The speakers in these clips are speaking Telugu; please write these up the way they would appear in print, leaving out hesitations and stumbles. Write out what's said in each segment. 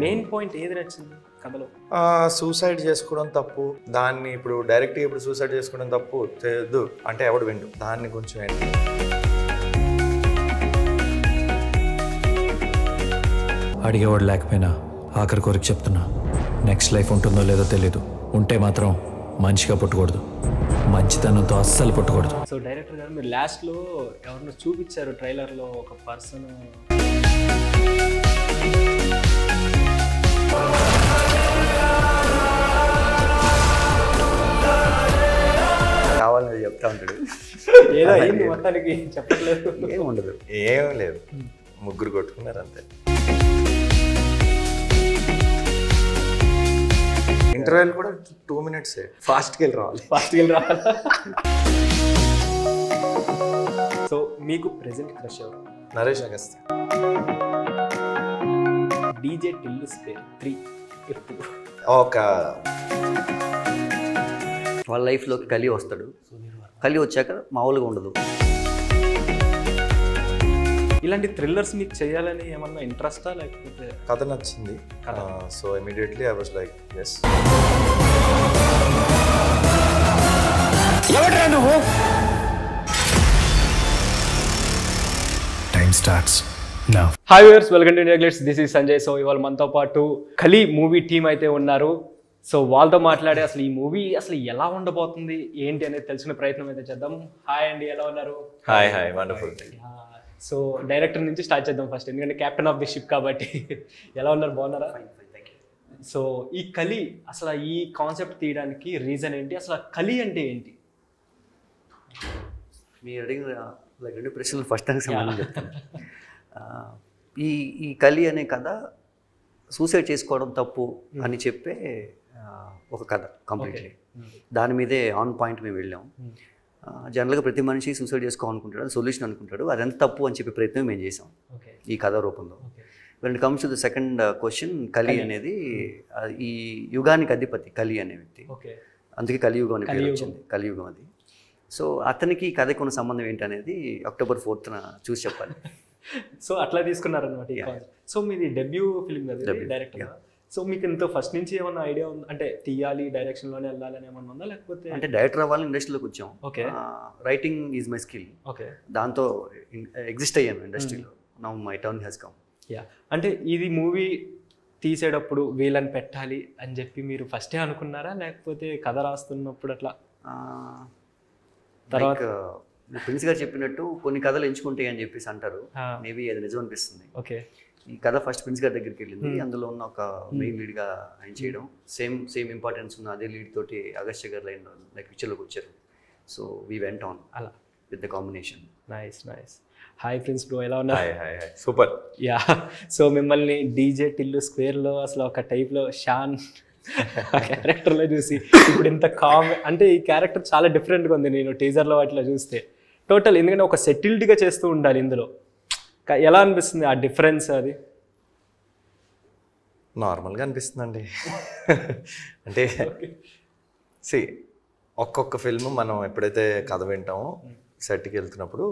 మెయిన్ పాయింట్ ఏది నచ్చింది కథలో? సూసైడ్ చేసుకోవడం తప్పు, దాన్ని ఇప్పుడు డైరెక్ట్గా ఇప్పుడు సూసైడ్ చేసుకోవడం తప్పు చేయొద్దు అంటే ఎవడు విండు, దాన్ని కొంచెం అడిగేవాడు లేకపోయినా ఆఖరి కోరిక చెప్తున్నా, నెక్స్ట్ లైఫ్ ఉంటుందో లేదో తెలీదు, ఉంటే మాత్రం మంచిగా పుట్టకూడదు, మంచితనంతో అస్సలు పుట్టకూడదు. సో డైరెక్టర్ గారు మీరు లాస్ట్లో ఎవరినో చూపించారు ట్రైలర్లో, ఒక పర్సన్ కావాలని చెప్తా ఉంటాడు, ఏదో అయింది మొత్తానికి చెప్పట్లేదు. ఏం ఉండదు, ఏం లేదు, ముగ్గురు కొట్టుకున్నారు అంతే. ఇంటర్వెల్ కూడా 2 minutes ఫాస్ట్కి వెళ్ళి రావాలి. సో మీకు ప్రెసెంట్ క్రష్ ఎవరు? నరేష్ అగస్త్య. డీజే టిల్లు స్పేర్ 3 ఎప్పుడు? ఒక వాళ్ళ లైఫ్లోకి కలి వస్తాడు, కలి వచ్చాక మామూలుగా ఉండదు. ఇలాంటి థ్రిల్లర్స్ మీకు చేయాలని ఏమన్నా ఇంట్రెస్టా లేకపోతే? కథ నచ్చింది, so immediately I was like yes. Time starts now. Hi viewers, welcome to India glitz. This is Sanjay. So ఇవాళ మనతో పాటు ఖలీ మూవీ టీమ్ అయితే ఉన్నారు. సో వాళ్ళతో మాట్లాడి అసలు ఈ మూవీ అసలు ఎలా ఉండబోతుంది ఏంటి అనేది తెలుసుకునే ప్రయత్నం అయితే చేద్దాం. హాయ్ అండి, ఎలా ఉన్నారు? Hi hi, wonderful. So director నుంచి స్టార్ట్ చేద్దాం ఫస్ట్, ఎందుకంటే కెప్టెన్ ఆఫ్ ది షిప్ కాబట్టి. ఎలా ఉన్నారు, బాగున్నారా? సో ఈ ఖలీ అసలు ఈ కాన్సెప్ట్ తీయడానికి రీజన్ ఏంటి, అసలు ఖలీ అంటే ఏంటి? మీరు అడిగిన లైక్ 2 ప్రశ్నలు ఫస్ట్ దానికి సమాధానం చెప్తాను. ఈ కలి అనే కథ సూసైడ్ చేసుకోవడం తప్పు అని చెప్పే ఒక కథ కంప్లీట్లీ. దాని మీదే ఆన్ పాయింట్ మేము వెళ్ళాం. జనరల్గా ప్రతి మనిషి సూసైడ్ చేసుకోవాలనుకుంటాడు, అది సొల్యూషన్ అనుకుంటాడు, అది ఎంత తప్పు అని చెప్పే ప్రయత్నం మేము చేసాం ఈ కథ రూపంలో. When it comes to the second question, కలి అనేది ఈ యుగానికి అధిపతి కలి అనే వ్యక్తి, అందుకే కలియుగం అనే పేరు వచ్చింది, కలియుగం అది. సో అతనికి ఈ కథకి ఉన్న సంబంధం ఏంటనేది October 4th చూసి చెప్పాలి. సో అట్లా తీసుకున్నారనమాట. సో మీది డెబ్యూ ఫిల్మ్ కదా డైరెక్టర్, సో మీకు ఇంత ఫస్ట్ నుంచి ఏమన్నా ఐడియా ఉంది అంటే తీయాలి డైరెక్షన్లోనే వెళ్ళాలని ఏమన్నా ఉందా, లేకపోతే? అంటే డైరెక్టర్ అవ్వాలని ఇండస్ట్రీలోకి వచ్చాం. Okay, writing is my skill. Okay, దాంతో ఎగ్జిస్ట్ అయ్యాను ఇండస్ట్రీలో. Now my turn has come. Yeah, అంటే ఇది మూవీ తీసేటప్పుడు వీళ్ళని పెట్టాలి అని చెప్పి మీరు ఫస్టే అనుకున్నారా, లేకపోతే కథ రాస్తున్నప్పుడు అట్లా? తర్వాత ప్రిన్స్ గారు చెప్పినట్టు కొన్ని కథలు ఎంచుకుంటాయి అని చెప్పేసి అంటారు, మేబీ అది నిజం అనిపిస్తుంది. ఓకే, ఈ కథ ఫస్ట్ ప్రిన్స్ గారి దగ్గరికి వెళ్ళింది, అందులో ఉన్న ఒక మెయిన్ లీడ్గా ఆయన చేయడం, సేమ్ ఇంపార్టెన్స్ ఉన్న అదే లీడ్ తోటి అగస్త్య గారు లైక్ పిక్చర్లోకి వచ్చారు. సో వీ వెంట్ ఆన్ అలా with the combination. Nice nice. Hi prince bro, ఎలా ఉన్నారు? సూపర్. యా, సో మిమ్మల్ని డీజే టిల్లు స్క్వేర్లో అసలు ఒక టైప్లో షాన్ క్యారెక్టర్లో చూసి ఇప్పుడు ఇంత అంటే ఈ క్యారెక్టర్ చాలా డిఫరెంట్గా ఉంది నేను టీజర్లో వాటిలో చూస్తే టోటల్, ఎందుకంటే ఒక సెటిల్డ్గా చేస్తూ ఉండాలి ఇందులో. ఎలా అనిపిస్తుంది ఆ డిఫరెన్స్? అది నార్మల్గా అనిపిస్తుందండి. అంటే ఒక్కొక్క ఫిల్మ్ మనం ఎప్పుడైతే కథ వింటామో సెట్కి వెళ్తున్నప్పుడు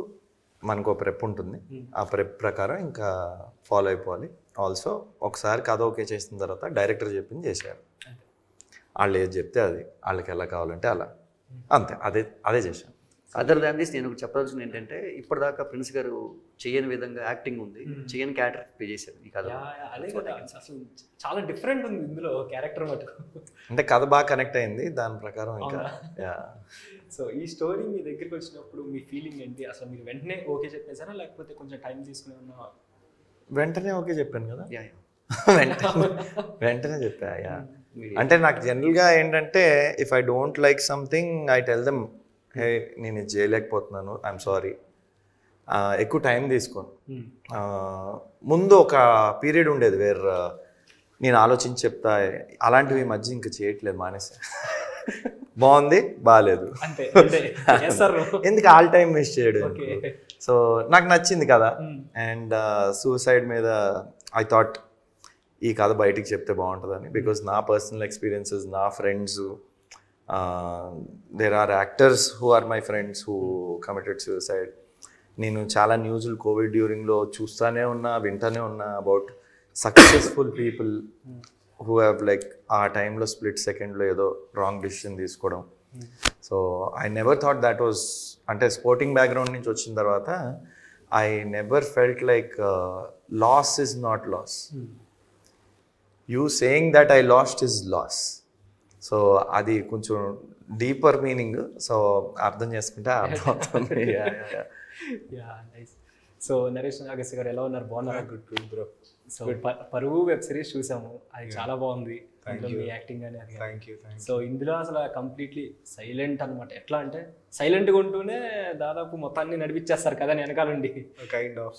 మనకు ఒక ప్రెప్ ఉంటుంది, ఆ ప్రెప్ ప్రకారం ఇంకా ఫాలో అయిపోవాలి. ఆల్సో ఒకసారి కథ ఓకే చేసిన తర్వాత డైరెక్టర్ చెప్పింది చేశారు, వాళ్ళు ఏది చెప్తే అది, వాళ్ళకి ఎలా కావాలంటే అలా, అంతే, అదే చేశాను. అదర్ దాన్ దిస్ నేను చెప్పాల్సింది ఏంటంటే, ఇప్పటిదాకా ప్రిన్స్ గారు చేయని విధంగా యాక్టింగ్ ఉంది, చేయని క్యారెక్టర్ ప్లే చేశారు ఈ కథ. అసలు చాలా డిఫరెంట్ ఉంది ఇందులో క్యారెక్టర్ మటుకు. అంటే కథ బాగా కనెక్ట్ అయింది దాని ప్రకారం ఇంకా. సో ఈ స్టోరీ మీ దగ్గరికి వచ్చినప్పుడు మీ ఫీలింగ్ ఏంటి? అసలు మీరు వెంటనే ఓకే చెప్పేసారా, లేకపోతే కొంచెం టైం తీసుకుని ఉన్నా? వెంటనే ఓకే చెప్పాను కదా, వెంటనే చెప్పా. అంటే నాకు జనరల్గా ఏంటంటే, if I don't like something I tell them, hey నేను ఇది చేయలేకపోతున్నాను, ఐఎమ్ సారీ. ఎక్కువ టైం తీసుకోను. ముందు ఒక పీరియడ్ ఉండేది వేర్ నేను ఆలోచించి చెప్తా, అలాంటివి ఈ మధ్య ఇంకా చేయట్లేదు, మానేసా. బాగుంది బాగాలేదు ఎందుకు ఆల్ టైం వేస్ట్ చేయడం. సో నాకు నచ్చింది కదా, అండ్ సూసైడ్ మీద ఐ థాట్ ఈ కథ బయటికి చెప్తే బాగుంటుందని. బికాజ్ నా పర్సనల్ ఎక్స్పీరియన్సెస్, నా friends, there are actors who are my friends who committed suicide. నేను చాలా న్యూస్లు కోవిడ్ డ్యూరింగ్లో చూస్తూనే ఉన్నా, వింటూనే ఉన్నా about successful people who have like ఆ టైంలో స్ప్లిట్ సెకండ్లో ఏదో రాంగ్ డిసిషన్ తీసుకోవడం. So I never thought that was, అంటే స్పోర్టింగ్ బ్యాక్గ్రౌండ్ నుంచి వచ్చిన తర్వాత I never felt like loss is not loss. You saying that I lost is loss. So అది కొంచెం డీపర్ మీనింగ్. సో అర్థం చేసుకుంటే అర్థమవుతుంది. సో నరేష్ నాగేశ్ గారు ఎలా ఉన్నారు? బాగున్నారా? Good bro. సో పరువు వెబ్ సిరీస్ చూసాము, అది చాలా బాగుంది. అందులో మీ యాక్టింగ్ అని అది. Thank you. సో ఇందులో అసలు కంప్లీట్లీ సైలెంట్ అనమాట. ఎట్లా అంటే సైలెంట్గా ఉంటూనే దాదాపు మొత్తాన్ని నడిపించేస్తారు కదా వెనకాలండి. కైండ్ ఆఫ్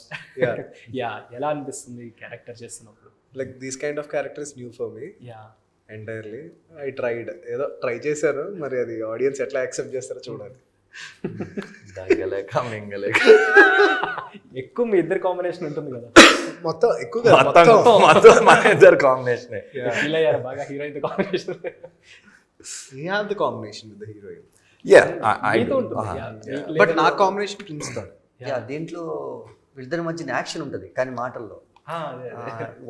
యా, ఎలా అనిపిస్తుంది క్యారెక్టర్ చేస్తున్నప్పుడు? Like this kind of character is new for me yeah, entirely. I tried, ఏదో ట్రై చేశాను, మరి అది ఆడియన్స్ ఎట్లా యాక్సెప్ట్ చేస్తారో చూడాలి. దగ్గలేక మింగలేక ఎక్కువ మీ ఇద్దరు కాంబినేషన్ ఉంటుంది కదా. మొత్తం ఎక్కువగా మొత్తం మన ఇద్దరు కాంబినేషన్. ఫీల్ అయ్యారు బాగా heroine combination? he had the combination with the heroine, but but నా కాంబినేషన్ ప్రిన్స్ తో. దీంట్లో వీళ్ళిద్దరి మధ్యన యాక్షన్ ఉంటుంది కానీ మాటల్లో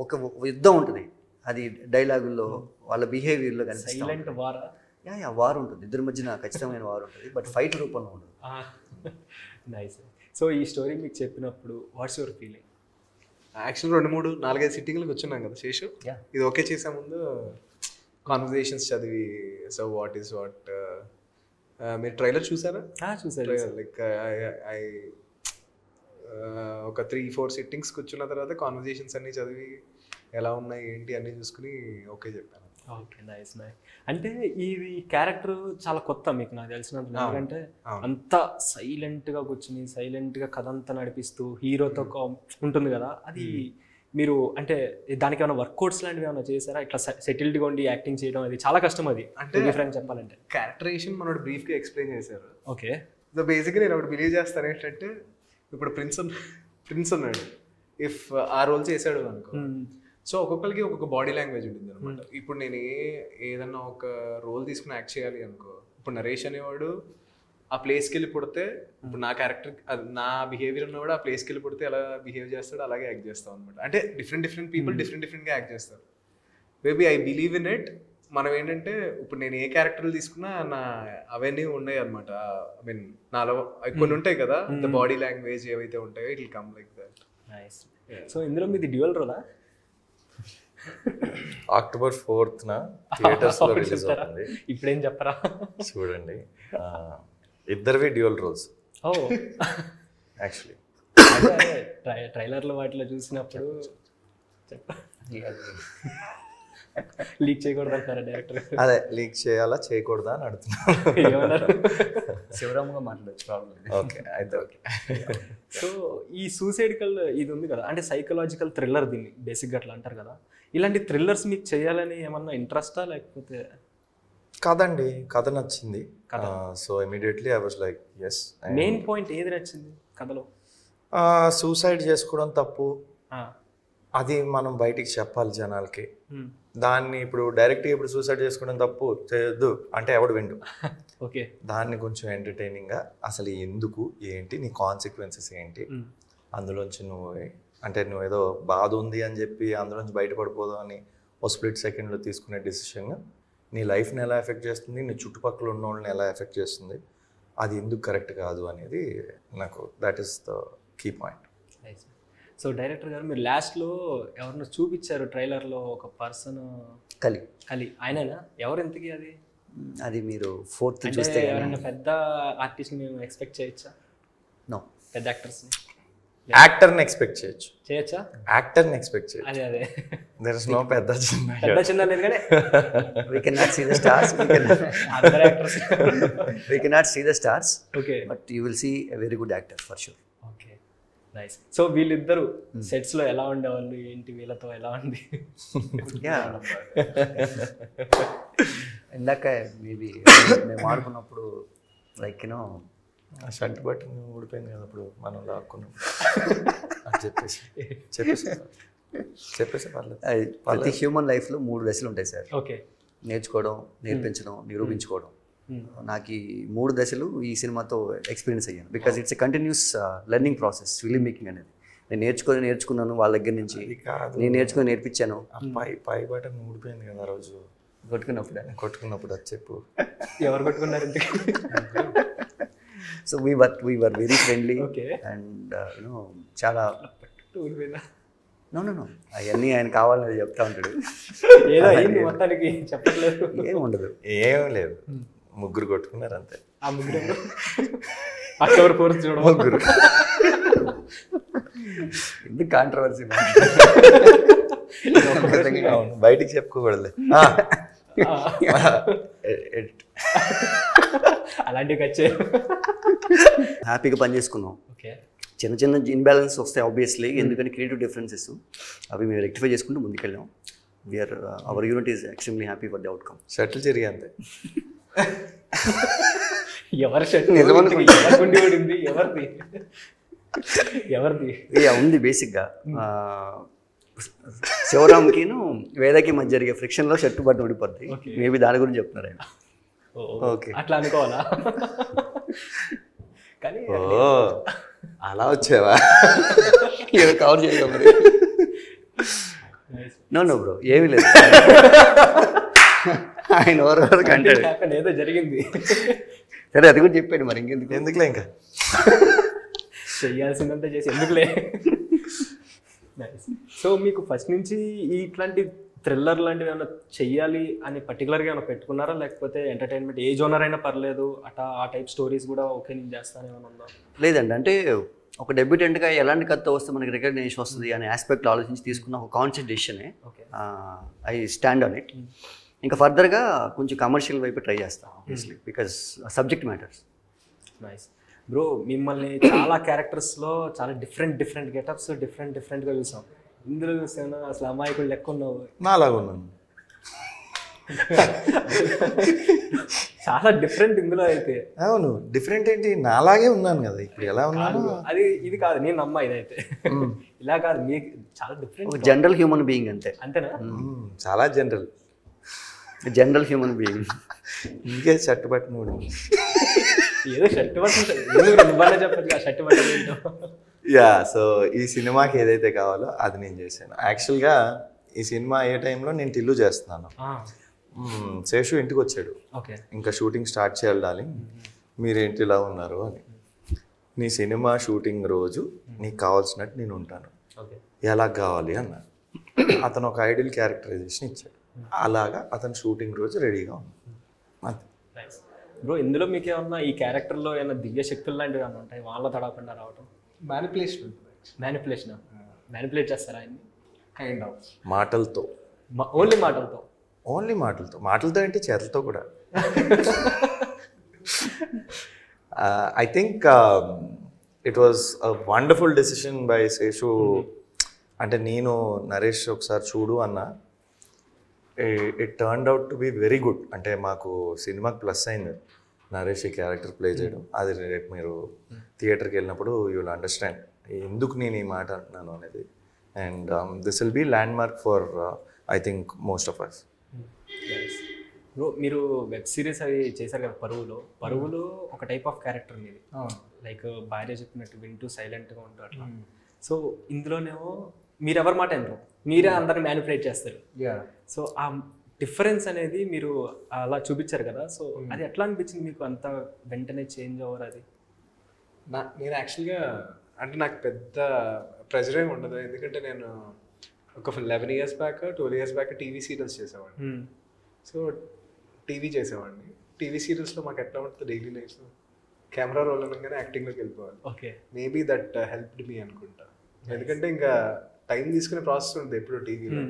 ఒక యుద్ధం ఉంటుంది. అది డైలాగుల్లో వాళ్ళ బిహేవియర్లో కనిపిస్తుంది. సైలెంట్ వారా? యా, వార్ ఉంటుంది ఇద్దరి మధ్యన, ఖచ్చితమైన వార్ ఉంటుంది, బట్ ఫైట్ రూపంలో ఉండదు. నైస్. సో ఈ స్టోరీ మీకు చెప్పినప్పుడు వాట్స్ యువర్ ఫీలింగ్? యాక్చువల్ 2-3-4-5 సిట్టింగ్లకు వచ్చున్నాం కదా శేషు. ఇది ఓకే చేసే ముందు కాన్వర్జేషన్స్ చదివి, సో వాట్ ఈస్ వాట్, మీరు ట్రైలర్ చూసారా? చూసారు. లైక్ ఐ ఒక 3-4 సిట్టింగ్స్ కూర్చున్న తర్వాత కాన్వర్జేషన్స్ అన్ని చదివి ఎలా ఉన్నాయి ఏంటి అన్నీ చూసుకుని ఓకే చెప్పాను. Okay, nice nice. అంటే ఇది క్యారెక్టర్ చాలా కొత్త మీకు, నాకు తెలిసినంత. ఎందుకంటే అంత సైలెంట్గా కూర్చుని సైలెంట్గా కథ అంతా నడిపిస్తూ హీరోతో ఉంటుంది కదా. అది మీరు అంటే దానికి ఏమైనా వర్కౌట్స్ లాంటివి ఏమైనా చేశారా? ఇట్లా సెటిల్డ్గా ఉండి యాక్టింగ్ చేయడం అది చాలా కష్టం. అది అంటే డిఫరెంట్ చెప్పాలంటే క్యారెక్టరేషన్ మనోడు బ్రీఫ్గా ఎక్స్ప్లెయిన్ చేశారు. ఓకే. సో బేసిక్గా నేను ఒకటి బిలీవ్ చేస్తాను ఏంటంటే, ఇప్పుడు ప్రిన్స్ ఉన్నాడు, ఇఫ్ ఆ రోల్ చేశాడు అనుకో, సో ఒక్కొక్కరికి ఒక్కొక్క బాడీ లాంగ్వేజ్ ఉంటుంది అనమాట. ఇప్పుడు నేను ఏదన్నా ఒక రోల్ తీసుకుని యాక్ట్ చేయాలి అనుకో, ఇప్పుడు నరేష్ అనేవాడు ఆ ప్లేస్కి వెళ్ళి పుడితే, ఇప్పుడు నా క్యారెక్టర్ నా బిహేవియర్ ఉన్నవాడు ఆ ప్లేస్కి వెళ్ళి పుడితే ఎలా బిహేవ్ చేస్తాడు అలాగే యాక్ట్ చేస్తాం అనమాట. అంటే డిఫరెంట్ పీపుల్ డిఫరెంట్గా యాక్ట్ చేస్తారు. Maybe I believe in it. మనం ఏంటంటే ఇప్పుడు నేను ఏ క్యారెక్టర్లు తీసుకున్నా నా అవన్నీ ఉన్నాయి అనమాట. ఐ మీన్ నాలో కొన్ని ఉంటాయి కదా, ద బాడీ లాంగ్వేజ్ ఏవైతే ఉంటాయో it will come like that. Nice. So ఇందులో మీది డ్యూయల్ రోలా? October 4th థియేటర్స్ లో రిలీజ్ అవుతుంది. ఇప్పుడేం చెప్పరా? చూడండి, ఇద్దరివి డ్యూయల్ రోల్స్ ఓ యాక్చువల్లీ. ట్రైలర్లో వాటిలో చూసినప్పుడు లీక్ చేయకూడదు అంటారా డైరెక్టర్? అదే లీక్ చేయాలా చేయకూడదా అని అడుగుతున్నాను. ఏమన్నారు? శివరాముగా మాట్లాడచ్చు, ప్రాబ్లం. ఓకే అయితే ఓకే. సో ఈ సూసైడికల్ ఇది ఉంది కదా, అంటే సైకలాజికల్ థ్రిల్లర్, దీన్ని బేసిక్గా అట్లా అంటారు కదా. ఇలాంటి థ్రిల్లర్స్ మీకు చేయాలని ఏమన్నా ఇంట్రెస్టా లేకపోతే? కాదండి, కథ నచ్చింది. So immediately I was like yes. Main point ఏది నచ్చింది కథలో? సూసైడ్ చేసుకోవడం తప్పు, అది మనం బయటికి చెప్పాలి జనాలకి. దాన్ని ఇప్పుడు డైరెక్ట్గా ఇప్పుడు సూసైడ్ చేసుకోవడం తప్పు చేయొద్దు అంటే ఎవడు విండు. ఓకే. దాన్ని కొంచెం ఎంటర్టైనింగ్గా అసలు ఎందుకు ఏంటి నీ కాన్సిక్వెన్సెస్ ఏంటి, అందులోంచి నువ్వు అంటే నువ్వు ఏదో బాధ ఉంది అని చెప్పి అందులోంచి బయటపడిపోదాం అని ఓ స్ప్లిట్ సెకండ్లో తీసుకునే డెసిషన్ నీ లైఫ్ని ఎలా ఎఫెక్ట్ చేస్తుంది, నీ చుట్టుపక్కల ఉన్న వాళ్ళని ఎలా ఎఫెక్ట్ చేస్తుంది, అది ఎందుకు కరెక్ట్ కాదు అనేది నాకు that is the key point. So director గారు మీరు లాస్ట్లో ఎవరినో చూపించారు ట్రైలర్లో, ఒక పర్సన్ కలి ఆయననా? ఎవరు ఇంతకీ అది? అది మీరు 4th చూస్తే ఎవరైనా పెద్ద ఆర్టిస్ట్ని మేము ఎక్స్పెక్ట్ చేయొచ్చా? నో, పెద్ద యాక్టర్స్ని యాక్టర్ని ఎక్స్పెక్ట్ చేయొచ్చా? యాక్టర్ని ఎక్స్పెక్ట్ చేయొచ్చు. అదే దెర్ ఇస్ నో పెద్ద చిన్న లేదు కానీ we cannot see the stars, అందరు actors we cannot see the stars, okay, but you will see a very good actor for sure. Okay, nice. So వీళ్ళిద్దరు సెట్స్లో ఎలా ఉండేవాళ్ళు ఏంటి, వీళ్ళతో ఎలా ఉంది? ఇందాక మేబీ మేము ఆడుకున్నప్పుడు లైక్ యూనో షర్ట్ బటన్ ఊడిపోయింది కదా అప్పుడు మనం లాక్కున్నప్పుడు అని చెప్పేసి పర్లేదు. ప్రతి హ్యూమన్ లైఫ్లో 3 దశలు ఉంటాయి సార్. ఓకే. నేర్చుకోవడం, నేర్పించడం, నిరూపించుకోవడం. నాకు ఈ 3 దశలు ఈ సినిమాతో ఎక్స్పీరియన్స్ అయ్యాను. Because it's a continuous learning process film making అనేది. నేను నేర్చుకున్నాను వాళ్ళ దగ్గర నుంచి, కాదు. నేను నేర్పించాను. పై బటన్ ఊడిపోయింది కదా ఆ రోజు కొట్టుకున్నప్పుడు అది చెప్పు. ఎవరు కొట్టుకున్నారు ఇంతకీ? So we were very friendly and you know చాలా నో అవన్నీ ఆయన కావాలని చెప్తా ఉంటాడు. ఏదో అయింది మొత్తానికి, చెప్పట్లేదు. ఏం ఉండదు, ఏం లేదు, ముగ్గురు కొట్టుకున్నారు అంతే. ఆ ముగ్గురు అక్టోబర్ 4th చూడ ముగ్గురు. ఎందుకు కాంట్రవర్సీ? అవును, బయటికి చెప్పుకోకూడదు. అలాంటివి వచ్చాయి. హ్యాపీగా పని చేసుకున్నాం. ఓకే, చిన్న చిన్న ఇన్బ్యాలెన్స్ వస్తాయి ఆబ్వియస్లీ, ఎందుకంటే క్రియేటివ్ డిఫరెన్సెస్ అవి మేము రెక్టిఫై చేసుకుంటూ ముందుకెళ్ళాం. We are our unit is extremely happy for the outcome. షర్ట్లు జరిగి అంతే. ఎవరి షర్ట్ ఉండింది, ఎవరిది ఉంది బేసిక్గా. శివరామ్కిను వేదకి మధ్య జరిగే ఫ్రిక్షన్లో షర్ట్ బట్టన్ ఊడిపోద్ది. మేబీ దాని గురించి చెప్తున్నారు ఆయన. ఓకే, అట్లా అనుకోవాలా? కానీ అలా వచ్చావా? కవర్ చేయగలం. నో బ్రో, ఏమీ లేదు. ఆయన ఓవర్ అంటాడు ఏదో జరిగింది. సరే, అది కూడా చెప్పాడు. మరి ఎందుకులే, ఇంకా చెయ్యాల్సిందంతా చేసి ఎందుకులే. సో మీకు ఫస్ట్ నుంచి ఇట్లాంటి థ్రిల్లర్ లాంటివి ఏమైనా చెయ్యాలి అని పర్టికులర్గా ఏమైనా పెట్టుకున్నారా, లేకపోతే ఎంటర్టైన్మెంట్ ఏ జోనర్ అయినా పర్లేదు అట్లా ఆ టైప్ స్టోరీస్ కూడా ఓకే నేను చేస్తాను ఏమైనా ఉందా? లేదండి, అంటే ఒక డెబ్యూటెంట్గా ఎలాంటి కథ వస్తే మనకి రికగ్నేషన్ వస్తుంది అనే ఆస్పెక్ట్లో ఆలోచించి తీసుకున్న ఒక కాన్షియస్ డెసిషనే. I stand on it. ఇంకా ఫర్దర్గా కొంచెం కమర్షియల్ వైపు ట్రై చేస్తాం obviously, because subject matters. Nice bro, మిమ్మల్ని చాలా క్యారెక్టర్స్లో చాలా డిఫరెంట్ గెటప్స్ డిఫరెంట్గా చూసాం. ఇందులో చూసాను అసలు అమాయకుడు లెక్క ఉన్నావు. నాలాగా ఉన్నాను, చాలా డిఫరెంట్ ఇందులో అయితే. అవును, డిఫరెంట్ ఏంటి, నాలాగే ఉన్నాను కదా ఇప్పుడు. ఎలా ఉన్నాను అది ఇది కాదు, నేను నమ్మా ఇదైతే. ఇలా కాదు, మీకు చాలా డిఫరెంట్. ఒక జనరల్ హ్యూమన్ బీయింగ్ అంతే. అంతేనా? చాలా జనరల్ హ్యూమన్ బీయింగ్. ఇంకే షర్ట్ బట్టను ఏదో షర్ట్ బట్టలు చెప్పచ్చు, షర్ట్ బట్టలు ఏంటో. యా, సో ఈ సినిమాకి ఏదైతే కావాలో అది నేను చేశాను. యాక్చువల్గా ఈ సినిమా అయ్యే టైంలో నేను టిల్లు చేస్తున్నాను. శేషు ఇంటికి వచ్చాడు, ఇంకా షూటింగ్ స్టార్ట్ చేయాలి డార్లింగ్, మీరేంటి ఇలా ఉన్నారు అని. నీ సినిమా షూటింగ్ రోజు నీకు కావాల్సినట్టు నేను ఉంటాను, ఎలా కావాలి అన్నాడు. అతను ఒక ఐడియల్ క్యారెక్టరైజేషన్ ఇచ్చాడు. అలాగా అతను షూటింగ్ రోజు రెడీగా ఉన్నాడు. అంతే బ్రో. ఇందులో మీకు ఏమన్నా ఈ క్యారెక్టర్లో ఏమైనా దివ్య శక్తులు లాంటివి ఏమైనా ఉంటాయి వాళ్ళ తడవకుండా రావటం? మ్యానిపులేట్ చేస్తారా ఆయన్ని? కైండ్ ఆఫ్ మాటలతో, ఓన్లీ మాటలతో ఏంటి, చేతులతో కూడా. I think it was a wonderful decision by Seshu. అంటే నేను నరేష్ ఒకసారి చూడు అన్నా, it turned out to be very good. అంటే మాకు సినిమాకి ప్లస్ అయింది నరేష్ ఈ క్యారెక్టర్ ప్లే చేయడం. అది రేపు మీరు థియేటర్కి వెళ్ళినప్పుడు యూ విల్ అండర్స్టాండ్ ఎందుకు నేను ఈ మాట అంటున్నాను అనేది. And this will be landmark for I think most of us. Bro, మీరు వెబ్ సిరీస్ అవి చేశారు కదా, పరువులో ఒక టైప్ ఆఫ్ క్యారెక్టర్ మీది, లైక్ భార్య చెప్పినట్టు వింటూ సైలెంట్గా ఉంటారు అట్లా. సో ఇందులోనేమో మీరు ఎవరి మాట అంటారు, మీరే అందరిని మ్యానిపులేట్ చేస్తారు. సో ఆ డిఫరెన్స్ అనేది మీరు అలా చూపించారు కదా, సో అది ఎట్లా అనిపించింది మీకు అంత వెంటనే చేంజ్ ఓవర్? అది నేను యాక్చువల్గా అంటే నాకు పెద్ద ప్రెజర్ ఏమి ఉండదు, ఎందుకంటే నేను ఒక 11 years back 12 years back TV serials చేసేవాడిని. సో టీవీ చేసేవాడిని. టీవీ సీరియల్స్లో మాకు ఎట్లా ఉంటుంది డైలీ లైఫ్లో, కెమెరా రోల్ అనగానే యాక్టింగ్లోకి వెళ్ళిపోవాలి. Okay, maybe that helped me అనుకుంటా. ఎందుకంటే ఇంకా టైం తీసుకునే ప్రాసెస్ ఉంటుంది ఎప్పుడు టీవీలో,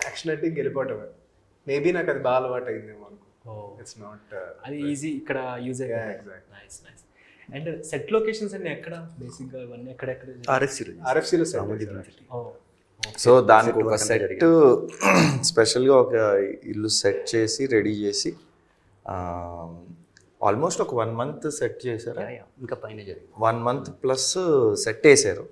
యాక్షన్ అంటే ఇంక వెళ్ళిపోవటమే. మేబీ నాకు అది బాగా అలవాటు అయిందేమో అనుకో. ఇట్స్ నాట్ అది ఈజీ ఇక్కడ యూజ్ అయ్యింది. నైస్. అండ్ సెట్ లొకేషన్స్ అన్ని ఎక్కడ బేసిక్గా ఇవన్నీ ఎక్కడెక్కడ? ఆర్ఎఫ్సీలో. సో దానికి ఒక సెట్ స్పెషల్గా ఒక ఇల్లు సెట్ చేసి రెడీ చేసి ఆల్మోస్ట్ ఒక 1 month సెట్ చేశారు. ఇంకా పైన జరిగింది 1 month ప్లస్ సెట్ వేసారు.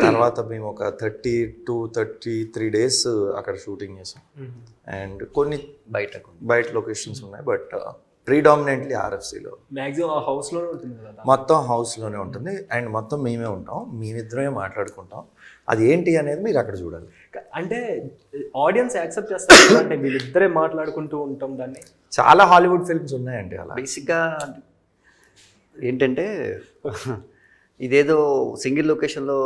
తర్వాత మేము ఒక 30 to 33 days అక్కడ షూటింగ్ చేసాం. అండ్ కొన్ని బయట లొకేషన్స్ ఉన్నాయి, బట్ ప్రీడామినెంట్లీ ఆర్ఎఫ్సిలో. మ్యాక్సిమం ఆ హౌస్లోనే ఉంటుంది కదా. మొత్తం హౌస్లోనే ఉంటుంది అండ్ మొత్తం మేమే ఉంటాం, మేమిద్దరమే మాట్లాడుకుంటాం. అది ఏంటి అనేది మీరు అక్కడ చూడాలి. అంటే ఆడియన్స్ యాక్సెప్ట్ చేస్తారు అంటే వీళ్ళిద్దరే మాట్లాడుకుంటూ ఉంటాం దాన్ని. చాలా హాలీవుడ్ ఫిల్మ్స్ ఉన్నాయండి అలా. బేసిక్గా ఏంటంటే ఇదేదో సింగిల్ లొకేషన్లో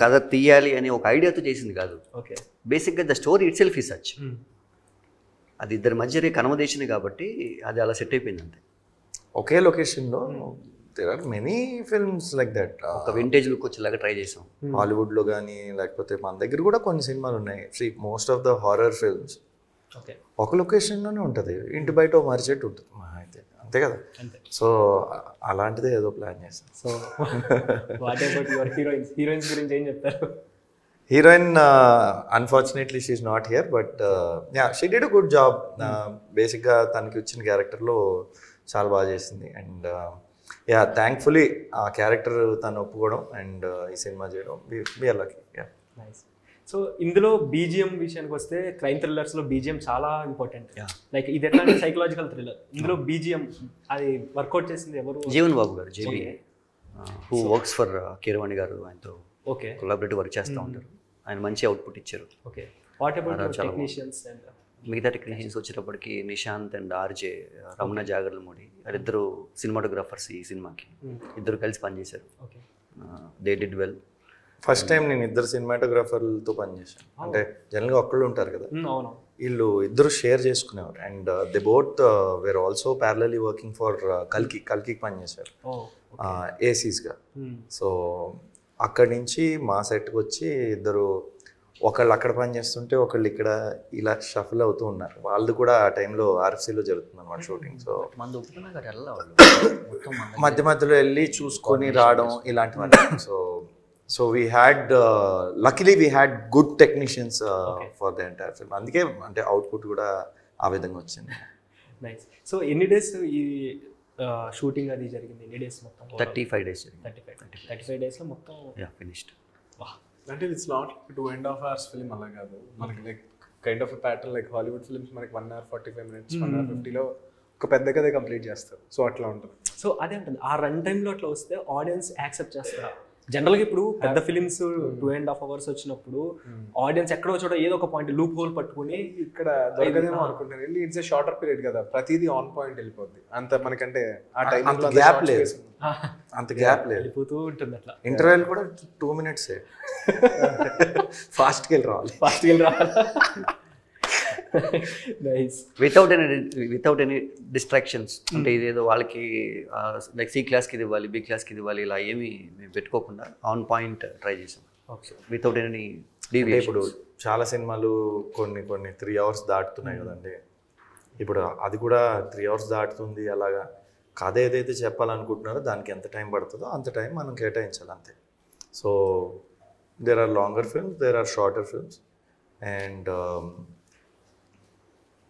కథ తీయాలి అని ఒక ఐడియాతో చేసింది కాదు. ఓకే. బేసిక్గా the story it self is such. అది ఇద్దరి మధ్య కన్వర్జేషన్ కాబట్టి అది అలా సెట్ అయిపోయింది అంతే. ఒకే లొకేషన్లో there are many films like that. ఒక వింటేజ్ లుక్ వచ్చేలాగా ట్రై చేసాం హాలీవుడ్లో కానీ, లేకపోతే మన దగ్గర కూడా కొన్ని సినిమాలు ఉన్నాయి. Most of the horror films okay ఒక లొకేషన్లోనే ఉంటుంది, ఇంటి బయట ఒక మర్చెట్టు ఉంటుంది అయితే, అంతే కదా. సో అలాంటిదే ఏదో ప్లాన్ చేస్తాం. So what about your heroines గురించి ఏం చెప్తారు? Heroine unfortunately she's not here, but yeah she did a good job. బేసిక్గా తనకి వచ్చిన క్యారెక్టర్లో చాలా బాగా చేసింది. అండ్ యా థ్యాంక్ఫుల్లీ ఆ క్యారెక్టర్ తను ఒప్పుకోవడం అండ్ ఈ సినిమా చేయడం we're lucky. Yeah nice. So ఇందులో బీజిఎం విషయానికి వస్తే క్రైమ్ థ్రిల్లర్స్లో బీజిఎం చాలా ఇంపార్టెంట్. లైక్ ఇది ఎట్లా అంటే సైకలాజికల్ థ్రిల్లర్. ఇందులో బీజిఎం అది వర్కౌట్ చేసింది ఎవరు? జీవన్ బాబు గారు, JB, who works for Keeravani గారు. ఆయనతో ఓకే కొలాబరేటివ్ వర్క్ చేస్తూ ఉంటారు. ఆయన మంచి అవుట్పుట్ ఇచ్చారు. Okay. What about technicians? And మిగతా టెక్నీషియన్స్ వచ్చేటప్పటికి నిశాంత్ అండ్ ఆర్జే, రమణ జాగర్లమూడి వాళ్ళిద్దరు సినిమాటోగ్రాఫర్స్ ఈ సినిమాకి. ఇద్దరు కలిసి పనిచేశారు. Okay. They did well. First time నేను ఇద్దరు సినిమాటోగ్రాఫర్లతో పనిచేశాను. అంటే జనరల్గా ఒక్కళ్ళు ఉంటారు కదా, అవును, వీళ్ళు ఇద్దరు షేర్ చేసుకునేవారు. And they both wear also ప్యారలీ working for కల్కి పనిచేశారు ఏసీస్గా. సో అక్కడి నుంచి మా సెట్కి వచ్చి ఇద్దరు, ఒకళ్ళు అక్కడ పని చేస్తుంటే ఒకళ్ళు ఇక్కడ ఇలా షఫల్ అవుతూ ఉన్నారు. వాళ్ళు కూడా ఆ టైంలో ఆర్ఎఫ్సీలో జరుగుతుంది అన్నమాట షూటింగ్. సో మధ్య మధ్యలో వెళ్ళి చూసుకొని రావడం ఇలాంటివన్నీ. So we had luckily we had good technicians for the entire film. అందుకే అంటే అవుట్పుట్ కూడా ఆ విధంగా వచ్చింది. నైస్. సో ఎన్ని డేస్ ఈ షూటింగ్ అది జరిగింది? ఎన్ని డేస్ మొత్తం? 35 days. 35 డేస్లో మొత్తం ఫినిష్డ్. అంటే ఇట్స్ నాట్ 2.5 hours ఫిల్మ్ అలా కాదు మనకి. Like kind of pattern like Hollywood films మనకి 1 hour 45 minutes 1 hour 50లో ఒక పెద్ద కథ కంప్లీట్ చేస్తారు. సో అట్లా ఉంటుంది. సో అదే ఉంటుంది. ఆ రన్ టైంలో అట్లా వస్తే ఆడియన్స్ యాక్సెప్ట్ చేస్తారా? జనరల్గా ఇప్పుడు పెద్ద ఫిలిమ్స్ 2.5 hours వచ్చినప్పుడు ఆడియన్స్ ఎక్కడో చోట ఏదో ఒక పాయింట్ లూప్ హోల్ పట్టుకుని ఇక్కడ దొరకదేమో అనుకుంటాను. ఇట్స్ ఏ షార్టర్ పీరియడ్ కదా, ప్రతిదీ ఆన్ పాయింట్ వెళ్ళిపోద్ది. అంత మనకంటే ఆ టైం గ్యాప్ లేదు, అంత గ్యాప్ లేదు, వెళ్ళిపోతూ ఉంటుంది. అట్లా ఇంటర్వెల్ కూడా 2 minutes ఫాస్ట్కి వెళ్ళి రావాలి. నైస్. Without any distractions. అంటే ఇదేదో వాళ్ళకి లైక్ సి క్లాస్కి ఇది ఇవ్వాలి, బి క్లాస్కి ఇది ఇవ్వాలి, ఇలా ఏమి మేము పెట్టుకోకుండా ఆన్ పాయింట్ ట్రై చేసాం. ఓకే. వితౌట్ ఎనీ ఇప్పుడు చాలా సినిమాలు కొన్ని 3 hours దాటుతున్నాయి కదండి. ఇప్పుడు అది కూడా 3 hours దాటుతుంది. అలాగా కథ ఏదైతే చెప్పాలనుకుంటున్నారో దానికి ఎంత టైం పడుతుందో అంత టైం మనం కేటాయించాలి అంతే. So there are longer films, there are shorter films. And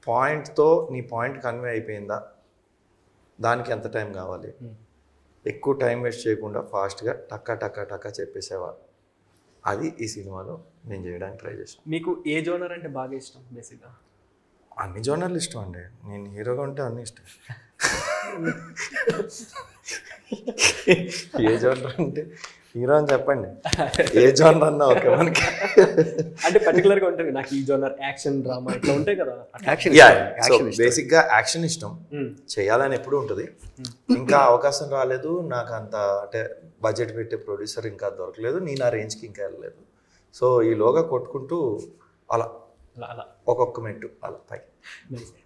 పాయింట్తో నీ పాయింట్ కన్వే అయిపోయిందా, దానికి ఎంత టైం కావాలి, ఎక్కువ టైం వేస్ట్ చేయకుండా ఫాస్ట్గా టక్కా చెప్పేసేవా, అది ఈ సినిమాలో నేను చేయడానికి ట్రై చేశాను. మీకు ఏ జోనర్ అంటే బాగా ఇష్టం? బేసిక్గా అన్ని జోనర్లు ఇష్టం అండి. నేను హీరోగా ఉంటే అన్నీ ఇష్టం. ఏ జోనర్ అంటే హీరో అని చెప్పండి, ఏ జోనర్ అన్నా ఓకే మనకి. అంటే పర్టికులర్గా ఉంటుంది నాకు ఈ జోనర్, యాక్షన్, డ్రామా ఇట్లా ఉంటాయి కదా. బేసిక్గా యాక్షన్ ఇష్టం, చేయాలని ఎప్పుడు ఉంటుంది. ఇంకా అవకాశం రాలేదు నాకు, అంత అంటే బడ్జెట్ పెట్టే ప్రొడ్యూసర్ ఇంకా దొరకలేదు, నేను ఆ రేంజ్కి ఇంకా వెళ్ళలేదు. సో ఈలోగా కొట్టుకుంటూ అలా ఒక్కొక్క మెట్టు అలా పైకి.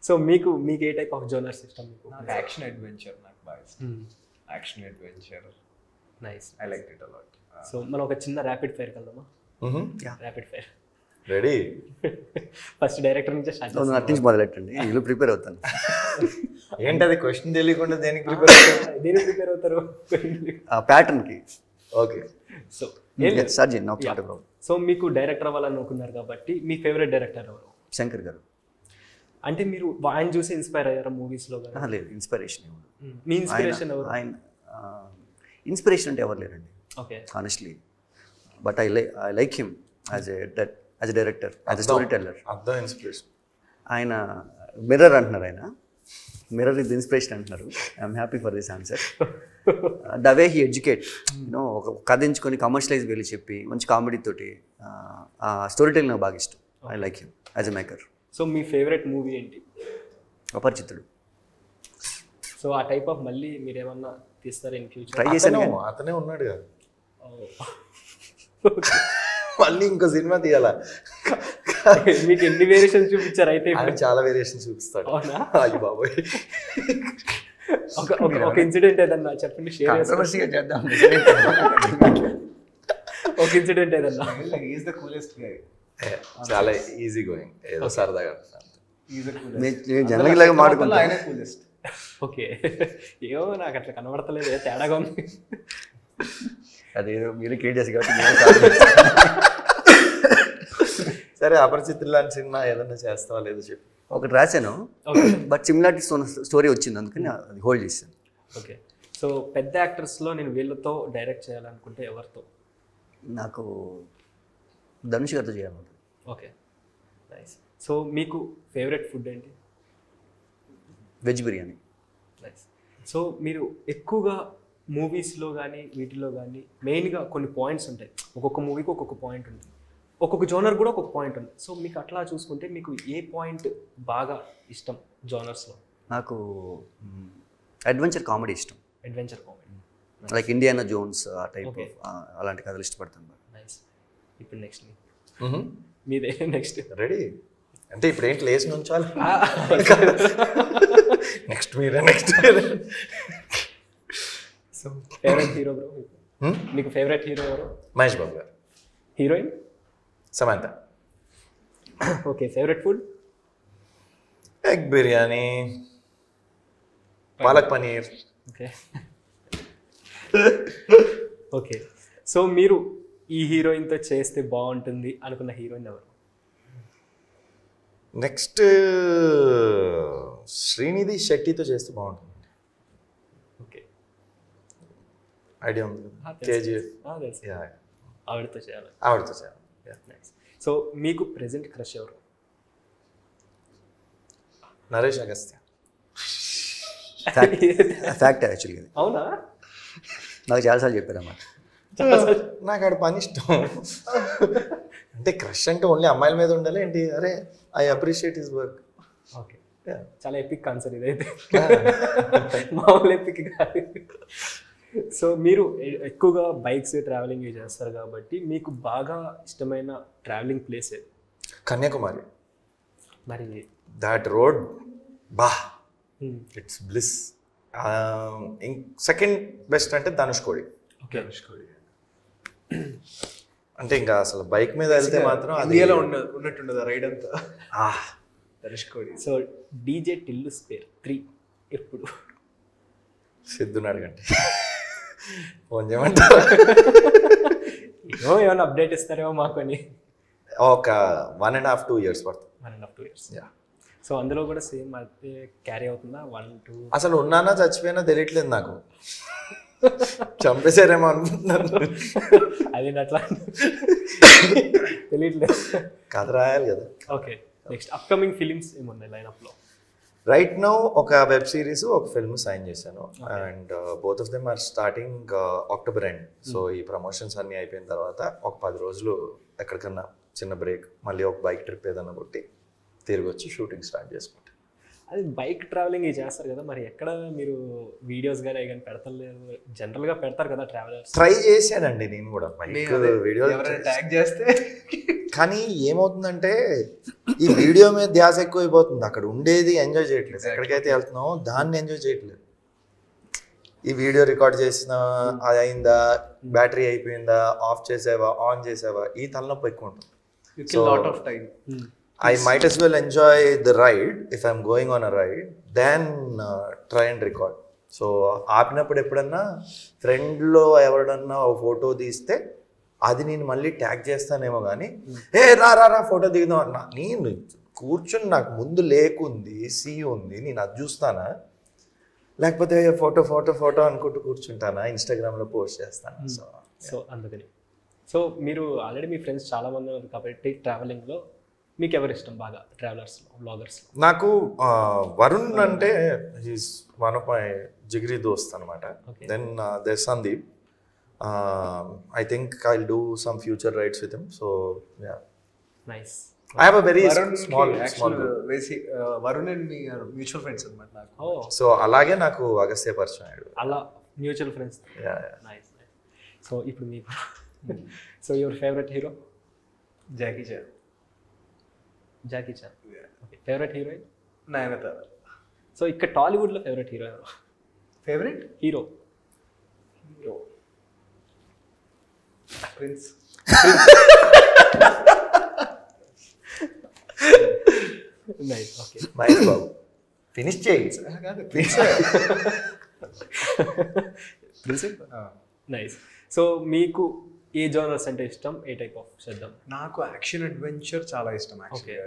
సో మీకు ఏ టైప్ ఆఫ్ జోనర్స్ ఇష్టం? మీకు నాకు యాక్షన్ అడ్వెంచర్ నాకు బాగా ఇష్టం. Action adventure nice, I like it a lot. So మనం ఒక చిన్న ర్యాపిడ్ ఫైర్ వెళ్దామా? Rapid fire ready? First director నుంచే స్టార్ట్ చేస్తాం. నటించి మొదలెట్టండి, ఇల్లు ప్రిపేర్ అవుతాను. ఏంటది క్వశ్చన్ తెలియకుండా దేనికి ప్రిపేర్ అవుతారు? ప్యాటర్న్కి. ఓకే. సో సో మీకు డైరెక్టర్ అవ్వాలని అనుకున్నారు కాబట్టి మీ ఫేవరెట్ డైరెక్టర్ ఎవరు? శంకర్ గారు. అంటే మీరు ఆయన చూసి ఇన్స్పైర్ అయ్యారా మూవీస్లో? లేదు, ఇన్స్పిరేషన్ ఎవరు? మీ ఇన్స్పిరేషన్ ఎవరు? ఆయన ఇన్స్పిరేషన్ అంటే ఎవరు లేరండి, okay, honestly. But I like him as a director, as a story teller. అర్థం ఇన్స్పిరేషన్. ఆయన మిర్రర్ అంటున్నారు. ఆయన మిర్రర్ ఇస్ ఇన్స్పిరేషన్ అంటున్నారు. I'm happy for this answer. The way he educate, you know, ఒక కథ ఎంచుకొని కమర్షియలైజ్ వెళ్ళి చెప్పి మంచి కామెడీ తోటి స్టోరీ టెలింగ్ నాకు బాగా ఇష్టం. I like him as a maker. So మీ ఫేవరెట్ మూవీ ఏంటి? అపరిచితుడు. సో ఆ టైప్ ఆఫ్ మళ్ళీ మీరు ఏమన్నా తీస్తారా ఇన్ ఫ్యూచర్? ట్రై చేశాను కానీ అతనే ఉన్నాడు కదా, మళ్ళీ ఇంకో సినిమా తీయాలా? మీకు ఎన్ని వేరియేషన్స్ చూపించారు అయితే? ఆయన చాలా వేరియేషన్ చూపిస్తాడు. అవునా? అయ్యి బాబోయ్. ఒక ఇన్సిడెంట్ ఏదన్నా చెప్పండి, షేర్ కాంట్రవర్సీగా చేద్దాం. ఒక ఇన్సిడెంట్ ఏదన్నా. ఈజ్ ద కూలెస్ట్ గై. చాలా ఈజీ గోయింగ్, ఏదో సరదాగా. Is the coolest. నేను జనరల్ లాగా మాట్లాడుకుంటా. ఆయన కూలెస్ట్. ఓకే, ఏమో నాకు అట్లా కనబడతలేదు, తేడాగా ఉంది. అదేదో మీరు క్రియేట్ చేసి కాబట్టి సరే, అపరిచితులు లాంటి సినిమా ఏదన్నా చేస్తావా లేదో చెప్పి. ఒకటి రాశాను, బట్ సిమిలారిటీస్ స్టోరీ వచ్చింది, అందుకని అది హోల్డ్ చేశాను. ఓకే, సో పెద్ద యాక్టర్స్లో నేను వీళ్ళతో డైరెక్ట్ చేయాలనుకుంటే ఎవరితో? నాకు ధనుష్ గారితో చేయాలంటుంది. Okay, nice. సో మీకు ఫేవరెట్ ఫుడ్ ఏంటి? వెజ్ బిర్యానీ. నైస్. సో మీరు ఎక్కువగా మూవీస్లో కానీ వీటిలో కానీ మెయిన్గా కొన్ని పాయింట్స్ ఉంటాయి, ఒక్కొక్క మూవీకి ఒక్కొక్క పాయింట్ ఉంటుంది, ఒక్కొక్క జోనర్ కూడా ఒక్కొక్క పాయింట్ ఉంది. సో మీకు అట్లా చూసుకుంటే మీకు ఏ పాయింట్ బాగా ఇష్టం జోనర్స్లో? నాకు అడ్వెంచర్ కామెడీ ఇష్టం. Adventure comedy, like Indiana Jones ఆ టైప్ అలాంటి కథలు ఇష్టపడతాను. నైస్. ఇప్పుడు నెక్స్ట్ మీదే నెక్స్ట్ రెడీ అంటే ఇప్పుడు ఏంటి లేచి నుంచాలి? నెక్స్ట్ మీరే, నెక్స్ట్ మీరే. సో ఫేవరెట్ హీరో బ్రో, మీకు ఫేవరెట్ హీరో ఎవరు? మహేష్ బాబు గారు. Heroine? Samantha. Okay, favourite food? Egg biryani, palak paneer. Okay okay, so మీరు ఈ హీరోయిన్తో చేస్తే బాగుంటుంది అనుకున్న హీరోయిన్ ఎవరు? నెక్స్ట్ శ్రీనిధి శెట్టితో చేస్తే బాగుంటుంది. ఓకే, ఐడియా ఉంది, కేజీఎఫ్. ఆవిడతో చేయాలి. ఆవిడతో చేయాలి. నైస్. సో మీకు ప్రెజెంట్ క్రష్ ఎవరు? నరేష్ అగస్త్య. ఫ్యాక్ట్ యాక్చువల్గా. అవునా? నాకు చాలాసార్లు చెప్పారన్నమాట. నాకు ఆడ పని ఇష్టం. అంటే క్రష్ అంటే ఓన్లీ అమ్మాయిల మీద ఉండాలి ఏంటి? అరే, I appreciate his work. Okay, చాలా ఎపిక్ ఆన్సర్ ఇదైతే, మామూలు ఎపిక్ కాదు. సో మీరు ఎక్కువగా బైక్స్ ట్రావెలింగ్ చేస్తారు కాబట్టి మీకు బాగా ఇష్టమైన ట్రావెలింగ్ ప్లేస్ ఏది? కన్యాకుమారి. మరి దాట్ రోడ్ బా, ఇట్స్ బ్లిస్. సెకండ్ బెస్ట్ అంటే ధనుష్కోడి. ఓకే, అంటే ఇంకా అసలు బైక్ మీద వెళ్తే మాత్రం ఇండియాలో ఉన్నట్టుండదు రైడ్ అంతా. Dhanushkodi. So DJ Tillu square 3 ఎప్పుడు? సిద్ధుని అడగండి, ఫోన్ చేయమంటారా? ఏమైనా అప్డేట్ ఇస్తారేమో మాకు అని. ఒక 1.5-2 years పడుతుంది. 1.5-2 years. సో అందులో కూడా సేమ్ అయితే క్యారీ అవుతుందా? 1-2? అసలు ఉన్నానా చచ్చిపోయినా తెలియట్లేదు నాకు. చంపేశారేమో అనుకుంటున్నాను. అది అట్లా తెలియట్లేదు. కథ రాయాలి కదా. ఓకే, నెక్స్ట్ అప్కమింగ్ ఫిలిమ్స్ ఏమున్నాయి లైనప్లో? రైట్ నౌ ఒక వెబ్ సిరీస్, ఒక ఫిల్మ్ సైన్ చేశాను. And both of them are starting October end. So ఈ ప్రమోషన్స్ అన్నీ అయిపోయిన తర్వాత ఒక 10 రోజులు ఎక్కడికన్నా చిన్న బ్రేక్, మళ్ళీ ఒక బైక్ ట్రిప్ ఏదన్నా కొట్టి తిరిగి వచ్చి షూటింగ్ స్టార్ట్ చేసుకుంటాను. అది బైక్ ట్రావెలింగ్ చేస్తారు కదా, మరి ఎక్కడ మీరు వీడియోస్ కానీ కానీ పెడతలేదు? జనరల్గా పెడతారు కదా ట్రావెలర్స్. ట్రై చేశానండి నేను కూడా బైక్ వీడియో ట్యాగ్ చేస్తే. కానీ ఏమవుతుందంటే ఈ వీడియో మీద ధ్యాస ఎక్కువైపోతుంది. అక్కడ ఉండేది ఎంజాయ్ చేయట్లేదు. ఎక్కడికైతే వెళ్తున్నామో దాన్ని ఎంజాయ్ చేయట్లేదు. ఈ వీడియో రికార్డ్ చేసిన అది అయిందా, బ్యాటరీ అయిపోయిందా, ఆఫ్ చేసావా, ఆన్ చేసావా, ఈ తలనొప్పి ఎక్కువ ఉంటుంది. Lot of time. I might as well enjoy the ride if I'm going on a ride than try and record. So ఆపినప్పుడు ఎప్పుడన్నా ఫ్రెండ్లో ఎవడన్నా ఒక ఫోటో తీస్తే అది నేను మళ్ళీ ట్యాగ్ చేస్తానేమో కానీ ఏ రా ఫోటో దిగుదాం అన్నా, నేను కూర్చొని నాకు ముందు లేకుంది, సీ ఉంది, నేను అది చూస్తానా, లేకపోతే ఫోటో ఫోటో ఫోటో అనుకుంటూ కూర్చుంటానా, ఇన్స్టాగ్రామ్లో పోస్ట్ చేస్తాను. సో అందుకని. సో మీరు ఆల్రెడీ మీ ఫ్రెండ్స్ చాలామంది ఉన్నారు కాబట్టి ట్రావెలింగ్లో మీకు ఎవరు ఇష్టం బాగా ట్రావెలర్స్లో, బ్లాగర్స్లో? నాకు వరుణ్ అంటే హీస్ వన్ ఆఫ్ మై జిగ్రీ దోస్త్ అనమాట. Then there Sandeep. I think I'll do some future rides with him. So yeah. Nice. I have a very small group. Varun and me mutual friends అనమాట నాకు. ఓ, సో అలాగే నాకు అగస్త్య పరిచయం అయ్యాడు. అలా మ్యూచువల్ ఫ్రెండ్స్. నైస్. సో ఇప్పుడు మీకు so your favourite hero? Jackie Chan. Jackie Chan. Okay. Favourite heroine? Nayanthara. So ఇక్కడ టాలీవుడ్లో ఫేవరెట్ హీరో ఎవరు? Favourite hero hero prince. Nice. Okay. Mahesh Babu. Finish చేయి. కాదు ప్రిన్స్. నైస్. సో మీకు ఏ జోనర్స్ అంటే ఇష్టం? ఏ టైప్ ఆఫ్ చేద్దాం? నాకు యాక్షన్ అడ్వెంచర్ చాలా ఇష్టం యాక్చువల్గా.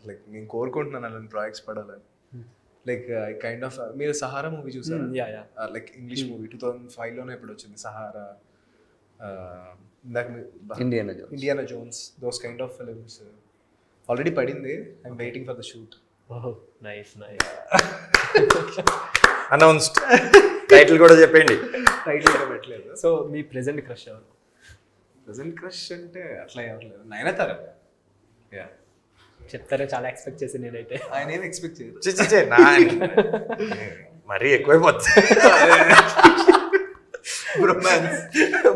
లైక్ నేను కోరుకుంటున్నాను అలాంటి ప్రాజెక్ట్స్ పడాలని. లైక్ కైండ్ ఆఫ్ మీరు సహారా మూవీ చూసారు? లైక్ ఇంగ్లీష్ మూవీ 2005లోనే ఎప్పుడు వచ్చింది Sahara. Indiana Jones, those kind of films already పడింది. I'm waiting for the shoot. ఓహో, నైస్ నైస్. అనౌన్స్డ్. టైటిల్ కూడా చెప్పండి. టైటిల్ కూడా పెట్టలేదు. సో మీ ప్రెజెంట్ క్రష్ ఎవరు? ప్రెజెంట్ క్రష్ అంటే అట్లా ఎవరు లేదు, నయనతార. యా, చెప్తారే, చాలా ఎక్స్పెక్ట్ చేసి నేనైతే. ఆయన ఏం ఎక్స్పెక్ట్ చేయరు. మరీ ఎక్కువైపోతుంది.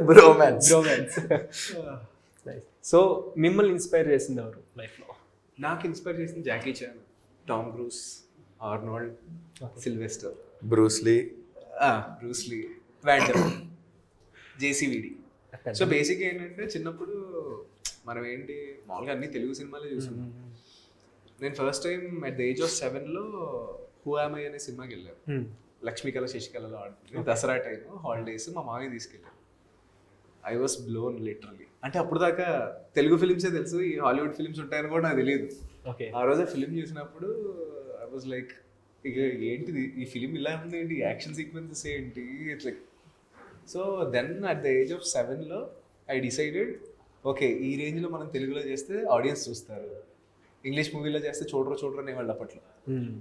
బ్రోమాన్స్. సో మిమ్మల్ని ఇన్స్పైర్ చేసింది ఎవరు లైఫ్లో? నాకు ఇన్స్పైర్ చేసింది Jackie Chan, Tom Cruise, Arnold, Sylvester, Bruce Lee, Van Damme, JCVD. So basic ఏంటంటే చిన్నప్పుడు మనం ఏంటి మామూలుగా అన్ని తెలుగు సినిమాలే చూసాం. నేను first time at the age of 7లో హూ యామ్ ఐ అనే సినిమాకి వెళ్ళాను. లక్ష్మీకళ శశికళలో ఆడుతుంది. దసరా టైం హాలిడేస్ మా మామయ్య తీసుకెళ్ళాను. I was blown literally. అంటే అప్పుడు దాకా తెలుగు ఫిలిమ్సే తెలుసు, ఈ హాలీవుడ్ ఫిలిమ్స్ ఉంటాయని కూడా నాకు తెలియదు. ఆ రోజు ఫిలిం చూసినప్పుడు ఐ వాజ్ లైక్, ఇక ఏంటిది ఈ ఫిలిం ఇలా ఉంది ఏంటి, యాక్షన్ సీక్వెన్సెస్ ఏంటి, it's like. So then at the age of 7లో ఐ డిసైడెడ్, ఓకే ఈ రేంజ్లో మనం తెలుగులో చేస్తే ఆడియన్స్ చూస్తారు, ఇంగ్లీష్ మూవీలో చేస్తే చూడరు అనేవాళ్ళు అప్పట్లో.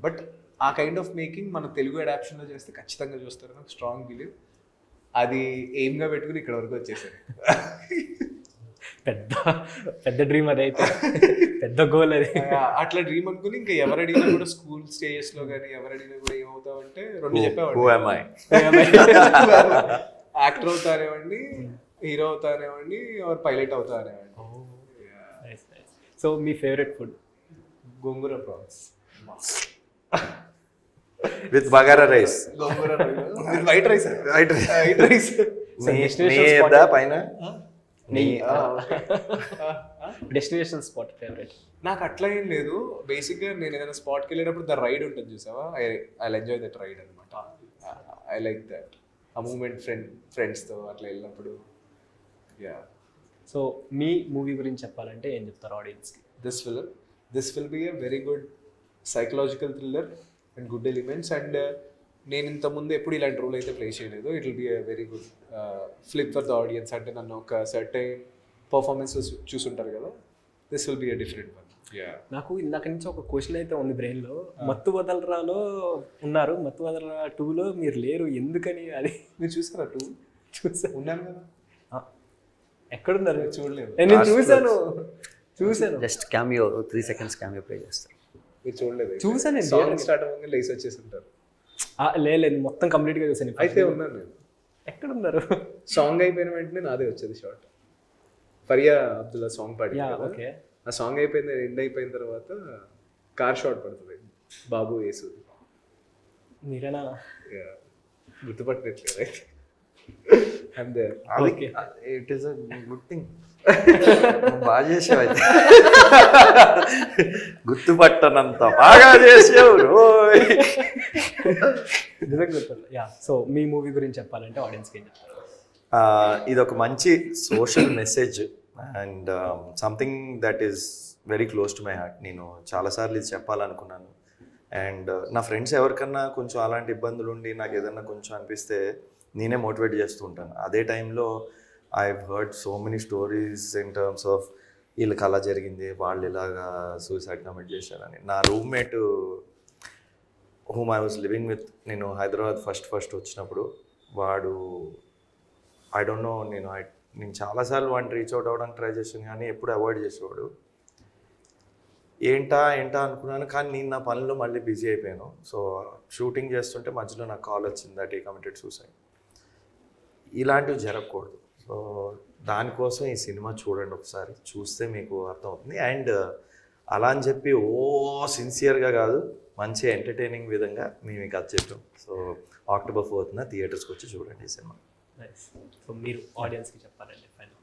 బట్ ఆ కైండ్ ఆఫ్ మేకింగ్ మన తెలుగు అడాప్షన్లో చేస్తే ఖచ్చితంగా చూస్తారు, నాకు స్ట్రాంగ్ బిలీవ్. అది ఎయిమ్గా పెట్టుకుని ఇక్కడ వరకు వచ్చేసారు. పెద్ద డ్రీమ్ అది అయితే, పెద్ద గోల్ అది. అట్లా డ్రీమ్ అనుకుని ఇంకా ఎవరు అడిగినా కూడా స్కూల్ స్టేజెస్లో కానీ ఎవరు అడిగినా కూడా ఏమవుతామంటే రెండు చెప్పేవాడు, యాక్టర్ అవుతానేవ్వండి, హీరో అవుతానేవ్వండి, ఆర్ పైలట్ అవుతానేవ్వండి. సో మీ favourite food? Gongura prawns with bagara rice. Gongura white rice. పైన డెస్టినేషన్ స్పాట్ ఫేవరెట్? నాకు అట్లా ఏం లేదు. బేసిక్గా నేను ఏదైనా స్పాట్కి వెళ్ళేటప్పుడు ద రైడ్ ఉంటుంది చూసావా, ఐ ఎంజాయ్ దట్ రైడ్ అనమాట. ఐ లైక్ దట్ ఆ మూమెంట్ ఫ్రెండ్స్తో అట్లా వెళ్ళినప్పుడు. యా. సో మీ మూవీ గురించి చెప్పాలంటే ఏం చెప్తారు ఆడియన్స్కి? This will be a very good psychological thriller and good elements. And నేను ఇంతకుముందు ఎప్పుడు ఇలాంటి రోల్ అయితే ప్లే చేయలేదు. It will be a very good flip for the audience. అంటే నన్ను ఒక సర్టైన్ పర్ఫార్మెన్స్ చూసుంటారు కదా, this will be a different one. నాకు ఇందాక నుంచి ఒక క్వశ్చన్ అయితే ఉంది బ్రెయిన్లో. మత్తు వదలరాలో ఉన్నారు, మత్తు వదలరా 2లో మీరు లేరు, ఎందుకని? అది మీరు చూసారా? 2 చూసా, ఉన్నాను కదా. ఎక్కడున్నారు? చూడలేదు. నేను చూసాను. Just cameo 3 seconds cameo play చేస్తారు. మీరు చూడలేదు? చూసాను. సాంగ్ స్టార్ట్ అవ్వగానే లేసి వచ్చేసి ఉంటారు. లేదు, మొత్తం కంప్లీట్గా చూసాను. అయితే ఉన్నాను నేను. ఎక్కడున్నారు? సాంగ్ అయిపోయిన వెంటనే నాదే వచ్చేది షార్ట్. ఫరియా అబ్దుల్లా సాంగ్ పాడి, ఆ సాంగ్ అయిపోయింది, ఎండ్ అయిపోయిన తర్వాత కార్ షాట్ పడుతుంది, బాబు యేసు. మీరేనా? గుర్తుపట్టట్లేదు అయితే. I'm there. It is a good thing. బాగా చేసావు అయితే. గుర్తుపట్టనంత బాగా చేసావు. సో మీ మూవీ గురించి చెప్పాలంటే ఆడియన్స్కి ఏం చెప్తారు? ఇది ఒక మంచి social message and something that is very close to my heart. నేను చాలాసార్లు ఇది చెప్పాలనుకున్నాను. అండ్ నా ఫ్రెండ్స్ ఎవరికన్నా కొంచెం అలాంటి ఇబ్బందులు ఉండి నాకు ఏదన్నా కొంచెం అనిపిస్తే నేనే మోటివేట్ చేస్తూ ఉంటాను. అదే టైంలో I heard so many stories in terms of వీళ్ళకి అలా జరిగింది, వాళ్ళు ఇలాగా సూసైడ్ కమిట్ చేశారని. నా roommate whom I was living with, నేను హైదరాబాద్ ఫస్ట్ వచ్చినప్పుడు, వాడు ఐ డోంట్ నో, నేను చాలాసార్లు వాడిని రీచ్ అవుట్ అవ్వడానికి ట్రై చేసాను కానీ ఎప్పుడు అవాయిడ్ చేసేవాడు. ఏంటా అనుకున్నాను, కానీ నేను నా పనిలో మళ్ళీ బిజీ అయిపోయాను. సో షూటింగ్ చేస్తుంటే మధ్యలో నాకు కాల్ వచ్చింది దట్ హీ కమిటెడ్ సూసైడ్. ఇలాంటివి జరగకూడదు. సో దానికోసం ఈ సినిమా చూడండి ఒకసారి, చూస్తే మీకు అర్థమవుతుంది. అండ్ అలా అని చెప్పి సిన్సియర్గా కాదు, మంచి ఎంటర్టైనింగ్ విధంగా మేము మీకు అది చెప్పాం. సో October 4th థియేటర్స్కి వచ్చి చూడండి ఈ సినిమా. సో మీరు ఆడియన్స్కి చెప్పాలండి ఫైనల్.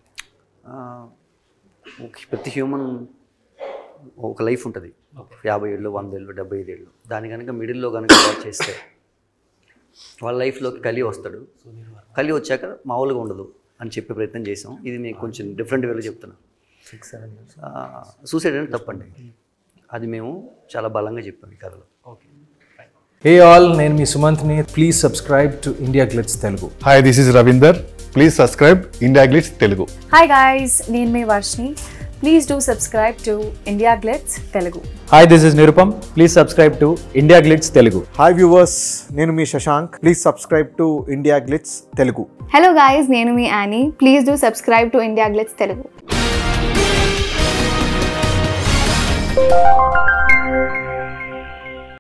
ప్రతి హ్యూమన్ ఒక లైఫ్ ఉంటుంది, 50 ఏళ్ళు, 100 ఏళ్ళు, 75 ఏళ్ళు. దాని కనుక మిడిల్లో కనుక వాచ్ చేస్తే వాళ్ళ లైఫ్లోకి కలి వస్తాడు. కలి వచ్చాక మామూలుగా ఉండదు అని చెప్పే ప్రయత్నం చేసాం. ఇది మీకు కొంచెం డిఫరెంట్ వేలో చెప్తున్నాం. సూసైడ్ అనేది తప్పండి, అది మేము చాలా బలంగా చెప్పాం ఈ కథలో. ఓకే. హే ఆల్, నేను మీ సుమంత్ని. Please subscribe to India Glitz Telugu. Hi, this is Ravinder. Please subscribe India Glitz Telugu. Hi guys, నేను మీ Varshini. Please do subscribe to India Glitz Telugu. Hi, this is Nirupam. Please subscribe to India Glitz Telugu. Hi viewers, నేను మీ Shashank. Please subscribe to India Glitz Telugu. Hello guys, నేను మీ Annie. Please do subscribe to India Glitz Telugu.